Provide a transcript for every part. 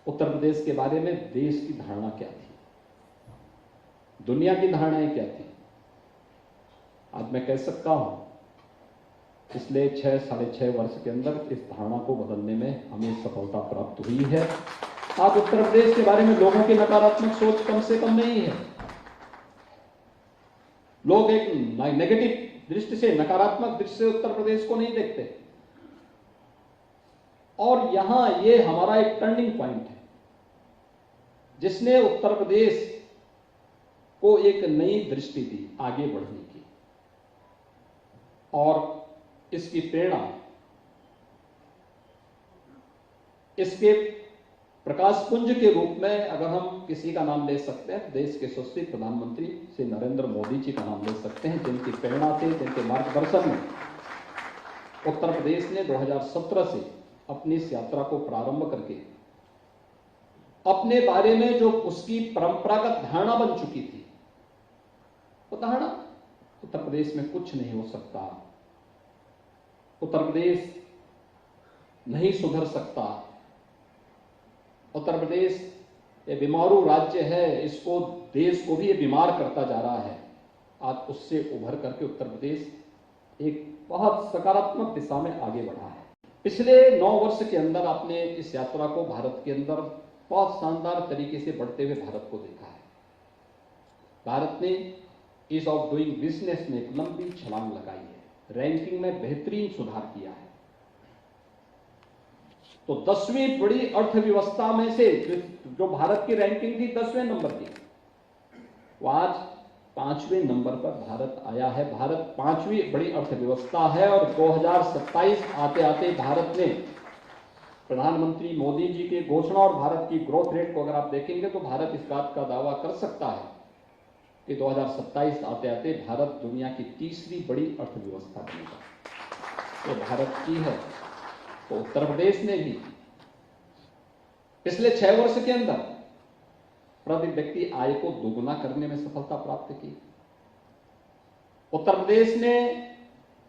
उत्तर प्रदेश के बारे में देश की धारणा क्या थी, दुनिया की धारणाएं क्या थी। आज मैं कह सकता हूं पिछले 6-6.5 वर्ष के अंदर इस धारणा को बदलने में हमें सफलता प्राप्त हुई है। आज उत्तर प्रदेश के बारे में लोगों की नकारात्मक सोच कम से कम नहीं है। लोग एक नेगेटिव दृष्टि से, नकारात्मक दृष्टि से उत्तर प्रदेश को नहीं देखते। और यहां ये हमारा एक टर्निंग पॉइंट है जिसने उत्तर प्रदेश को एक नई दृष्टि दी आगे बढ़ने की। और इसकी प्रेरणा, इसके प्रकाश पुंज के रूप में अगर हम किसी का नाम ले सकते हैं, देश के यशस्वी प्रधानमंत्री श्री नरेंद्र मोदी जी का नाम ले सकते हैं, जिनकी प्रेरणा से, जिनके मार्गदर्शन में उत्तर प्रदेश ने 2017 से अपनी इस यात्रा को प्रारंभ करके अपने बारे में जो उसकी परंपरागत धारणा बन चुकी थी, वो धारणा उत्तर प्रदेश में कुछ नहीं हो सकता, उत्तर प्रदेश नहीं सुधर सकता, उत्तर प्रदेश ये बीमारू राज्य है, इसको, देश को भी ये बीमार करता जा रहा है। आज उससे उभर करके उत्तर प्रदेश एक बहुत सकारात्मक दिशा में आगे बढ़ा है। पिछले 9 वर्ष के अंदर आपने इस यात्रा को भारत के अंदर बहुत शानदार तरीके से बढ़ते हुए भारत को देखा है। भारत ने ईज ऑफ डूइंग बिजनेस में एक लंबी छलांग लगाई है, रैंकिंग में बेहतरीन सुधार किया है। तो 10वीं बड़ी अर्थव्यवस्था में से जो भारत की रैंकिंग थी 10वें नंबर की, वो आज 5वें नंबर पर भारत आया है। भारत 5वीं बड़ी अर्थव्यवस्था है और 2027 आते आते भारत ने प्रधानमंत्री मोदी जी की घोषणा और भारत की ग्रोथ रेट को अगर आप देखेंगे तो भारत इस बात का दावा कर सकता है कि 2027 आते आते भारत दुनिया की 3री बड़ी अर्थव्यवस्था बनेगा। तो भारत की है। तो उत्तर प्रदेश ने भी पिछले 6 वर्ष के अंदर प्रति व्यक्ति आय को दोगुना करने में सफलता प्राप्त की। उत्तर प्रदेश ने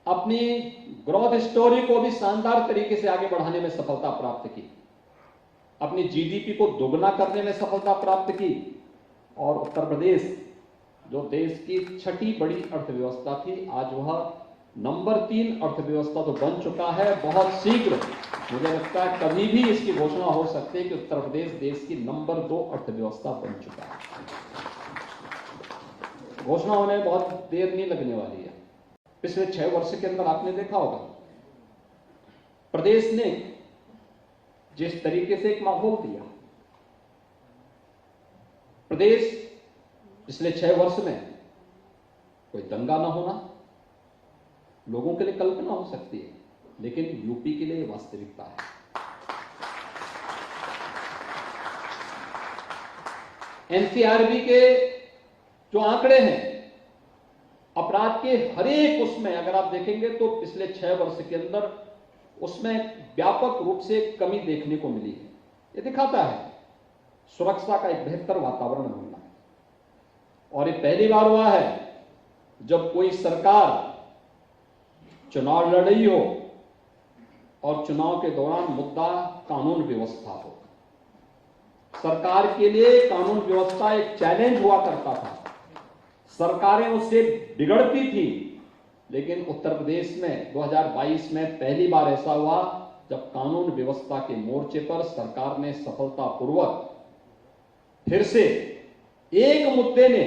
अपनी ग्रोथ स्टोरी को भी शानदार तरीके से आगे बढ़ाने में सफलता प्राप्त की, अपनी जीडीपी को दोगुना करने में सफलता प्राप्त की। और उत्तर प्रदेश जो देश की 6ठी बड़ी अर्थव्यवस्था थी, आज वह नंबर 3 अर्थव्यवस्था तो बन चुका है। बहुत शीघ्र मुझे लगता है कभी भी इसकी घोषणा हो सकती है कि उत्तर प्रदेश देश की नंबर 2 अर्थव्यवस्था बन चुका है। घोषणा होने में बहुत देर नहीं लगने वाली है। पिछले 6 वर्ष के अंदर आपने देखा होगा प्रदेश ने जिस तरीके से एक माहौल दिया, प्रदेश पिछले 6 वर्ष में कोई दंगा ना होना लोगों के लिए कल्पना हो सकती है, लेकिन यूपी के लिए वास्तविकता है। एनसीआरबी के जो आंकड़े हैं अपराध के हर एक उसमें अगर आप देखेंगे तो पिछले 6 वर्ष के अंदर उसमें व्यापक रूप से कमी देखने को मिली है। ये दिखाता है सुरक्षा का एक बेहतर वातावरण बनना है। और ये पहली बार हुआ है जब कोई सरकार चुनाव लड़ रही हो और चुनाव के दौरान मुद्दा कानून व्यवस्था हो। सरकार के लिए कानून व्यवस्था एक चैलेंज हुआ करता था, सरकारें उससे बिगड़ती थी, लेकिन उत्तर प्रदेश में 2022 में पहली बार ऐसा हुआ जब कानून व्यवस्था के मोर्चे पर सरकार ने सफलतापूर्वक फिर से एक मुद्दे ने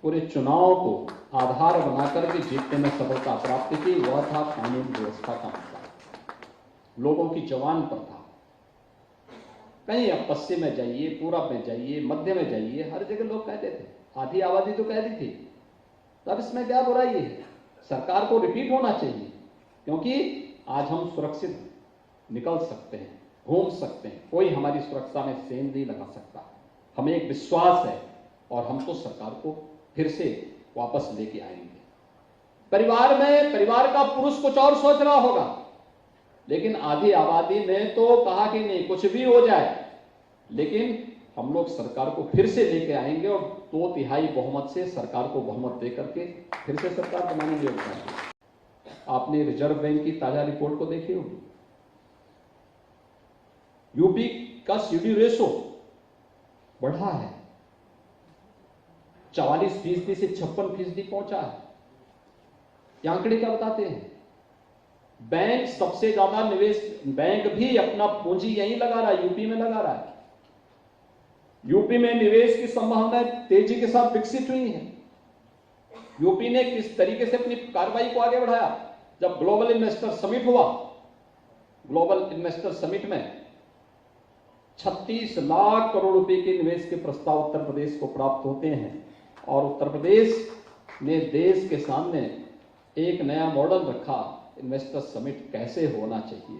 पूरे चुनाव को आधार बनाकर के जीतने में सफलता प्राप्त की। वह था कानून व्यवस्था का मुद्दा, लोगों की जवान पर था। कहीं आप पश्चिम में जाइए, पूरब में जाइए, मध्य में जाइए, हर जगह लोग कहते थे, आधी आबादी तो कहती थी। तब इसमें क्या बुराई है? सरकार को रिपीट होना चाहिए, क्योंकि आज हम सुरक्षित निकल सकते हैं, घूम सकते हैं, कोई हमारी सुरक्षा में सेंध नहीं लगा सकता। हमें एक विश्वास है और हम तो सरकार को फिर से वापस लेके आएंगे। परिवार में परिवार का पुरुष कुछ और सोच रहा होगा, लेकिन आधी आबादी ने तो कहा कि नहीं कुछ भी हो जाए, लेकिन हम लोग सरकार को फिर से लेके आएंगे और 2/3 बहुमत से सरकार को बहुमत देकर के फिर से सरकार बनाने में योगदान देंगे। आपने रिजर्व बैंक की ताजा रिपोर्ट को देखी होगी। यूपी का सीडी रेशो बढ़ा है, 44% से 56% पहुंचा है। ये आंकड़े क्या बताते हैं? बैंक सबसे ज्यादा निवेश, बैंक भी अपना पूंजी यहीं लगा रहा है, यूपी में लगा रहा है। यूपी में निवेश की संभावनाएं तेजी के साथ विकसित हुई हैं। यूपी ने किस तरीके से अपनी कार्रवाई को आगे बढ़ाया? जब ग्लोबल इन्वेस्टर समिट हुआ, ग्लोबल इन्वेस्टर समिट में 36 लाख करोड़ रुपए के निवेश के प्रस्ताव उत्तर प्रदेश को प्राप्त होते हैं और उत्तर प्रदेश ने देश के सामने एक नया मॉडल रखा, इन्वेस्टर समिट कैसे होना चाहिए।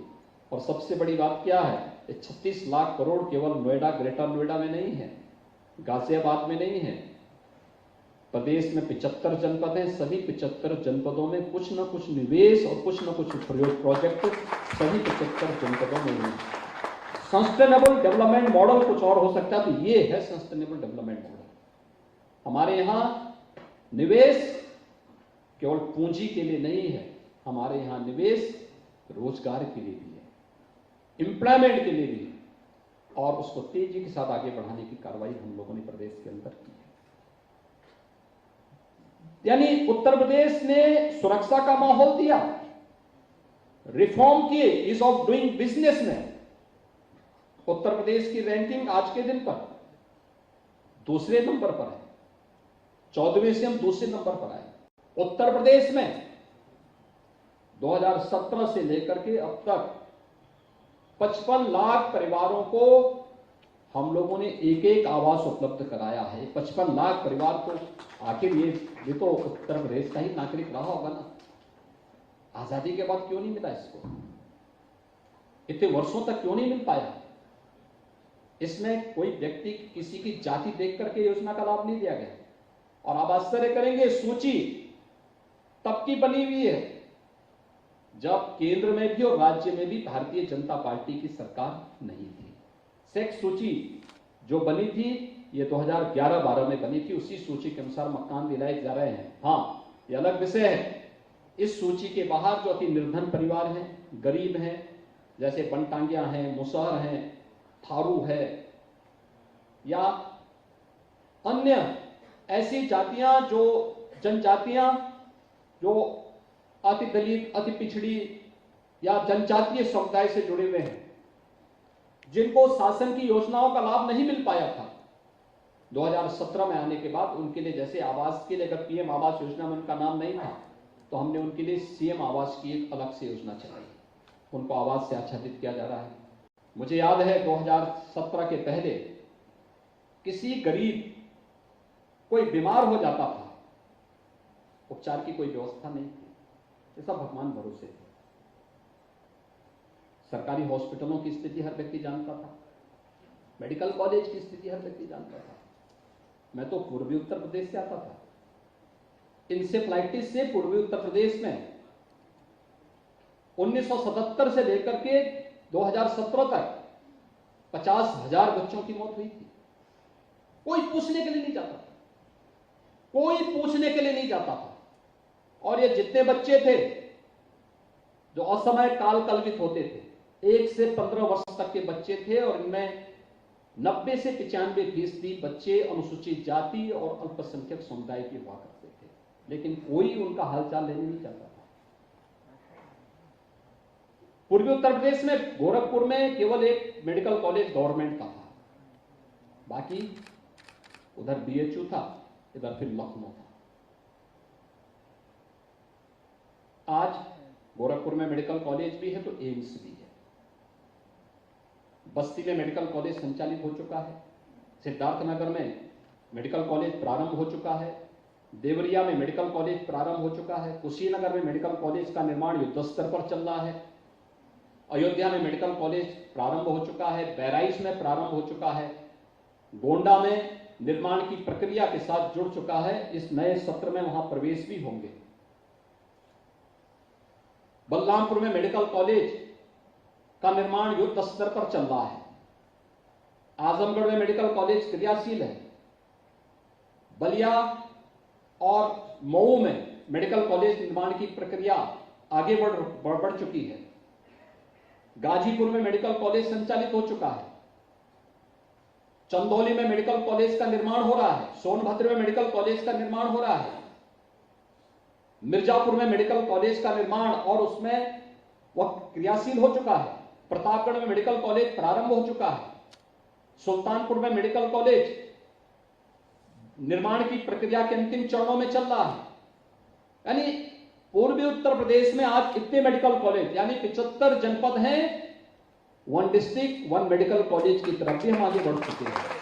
और सबसे बड़ी बात क्या है, 36 लाख करोड़ केवल नोएडा, ग्रेटर नोएडा में नहीं है, गाजियाबाद में नहीं है, प्रदेश में 75 जनपद हैं। सभी 75 जनपदों में कुछ न कुछ निवेश और कुछ न कुछ प्रोजेक्ट सभी 75 जनपदों में है। सस्टेनेबल डेवलपमेंट मॉडल कुछ और हो सकता है, तो ये है सस्टेनेबल डेवलपमेंट मॉडल। हमारे यहां निवेश केवल पूंजी के लिए नहीं है, हमारे यहां निवेश रोजगार के लिए भी है, एम्प्लॉयमेंट के लिए भी है, और उसको तेजी के साथ आगे बढ़ाने की कार्रवाई हम लोगों ने प्रदेश के अंदर की है। यानी उत्तर प्रदेश ने सुरक्षा का माहौल दिया, रिफॉर्म किए, ईज ऑफ डूइंग बिजनेस में उत्तर प्रदेश की रैंकिंग आज के दिन पर दूसरे नंबर पर है, 14वें से हम दूसरे नंबर पर आए। उत्तर प्रदेश में 2017 से लेकर के अब तक 55 लाख परिवारों को हम लोगों ने एक एक आवास उपलब्ध कराया है। 55 लाख परिवार को, आखिर ये तो उत्तर प्रदेश का ही नागरिक रहा होगा ना, आजादी के बाद क्यों नहीं मिला इसको, इतने वर्षों तक क्यों नहीं मिल पाया? इसमें कोई व्यक्ति किसी की जाति देख करके योजना का लाभ नहीं दिया गया। और आप आश्चर्य करेंगे, सूची तब की बनी हुई है जब केंद्र में भी और राज्य में भी भारतीय जनता पार्टी की सरकार नहीं थी। सेक्स सूची जो बनी थी ये 2011-12 में बनी थी, उसी सूची के अनुसार मकान दिलाए जा रहे हैं। हाँ, ये अलग विषय है, इस सूची के बाहर जो अति निर्धन परिवार हैं, गरीब हैं, जैसे बनटांगिया हैं, मुसहर हैं, थारू है, या अन्य ऐसी जातियां, जो जनजातियां जो अति दलित, अति पिछड़ी या जनजातीय समुदाय से जुड़े हुए हैं, जिनको शासन की योजनाओं का लाभ नहीं मिल पाया था, 2017 में आने के बाद उनके लिए, जैसे आवास के लिए अगर पीएम आवास योजना में उनका नाम नहीं था तो हमने उनके लिए सीएम आवास की एक अलग से योजना चलाई, उनको आवास से आच्छादित किया जा रहा है। मुझे याद है 2017 के पहले किसी गरीब कोई बीमार हो जाता था, उपचार की कोई व्यवस्था नहीं थी, ये सब भगवान भरोसे थे। सरकारी हॉस्पिटलों की स्थिति हर व्यक्ति जानता था, मेडिकल कॉलेज की स्थिति हर व्यक्ति जानता था। मैं तो पूर्वी उत्तर प्रदेश से आता था, इंसेफ्लाइटिस से पूर्वी उत्तर प्रदेश में 1977 से लेकर के 2017 तक 50,000 बच्चों की मौत हुई थी। कोई पूछने के लिए नहीं जाता था, कोई पूछने के लिए नहीं जाता था। और ये जितने बच्चे थे जो असमय काल कल्पित होते थे, 1 से 15 वर्ष तक के बच्चे थे, और इनमें 90 से 95% बच्चे अनुसूचित जाति और अल्पसंख्यक समुदाय के हुआ करते थे, लेकिन कोई उनका हालचाल लेने नहीं चाहता था। पूर्वी उत्तर प्रदेश में गोरखपुर में केवल एक मेडिकल कॉलेज गवर्नमेंट का था, बाकी उधर बीएचयू था, इधर फिर लखनऊ था। आज गोरखपुर में मेडिकल कॉलेज भी है तो एम्स भी है, बस्ती में मेडिकल कॉलेज संचालित हो चुका है, सिद्धार्थनगर में मेडिकल कॉलेज प्रारंभ हो चुका है, देवरिया में मेडिकल कॉलेज प्रारंभ हो चुका है, कुशीनगर में मेडिकल कॉलेज का निर्माण युद्ध स्तर पर चल रहा है, अयोध्या में मेडिकल कॉलेज प्रारंभ हो चुका है, बहराइच में प्रारंभ हो चुका है, गोंडा में निर्माण की प्रक्रिया के साथ जुड़ चुका है, इस नए सत्र में वहां प्रवेश भी होंगे। बलरामपुर में मेडिकल कॉलेज का निर्माण युद्ध स्तर पर चल रहा है, आजमगढ़ में मेडिकल कॉलेज क्रियाशील है, बलिया और मऊ में मेडिकल कॉलेज निर्माण की प्रक्रिया आगे बढ़ चुकी है, गाजीपुर में मेडिकल कॉलेज संचालित हो चुका है, चंदौली में मेडिकल कॉलेज का निर्माण हो रहा है, सोनभद्र में मेडिकल कॉलेज का निर्माण हो रहा है, मिर्जापुर में मेडिकल कॉलेज का निर्माण और उसमें वह क्रियाशील हो चुका है, प्रतापगढ़ में मेडिकल कॉलेज प्रारंभ हो चुका है, सुल्तानपुर में मेडिकल कॉलेज निर्माण की प्रक्रिया के अंतिम चरणों में चल रहा है। यानी पूर्वी उत्तर प्रदेश में आज इतने मेडिकल कॉलेज, यानी 75 जनपद हैं, 1 डिस्ट्रिक्ट 1 मेडिकल कॉलेज की तरफ भी हम आगे बढ़ चुके हैं।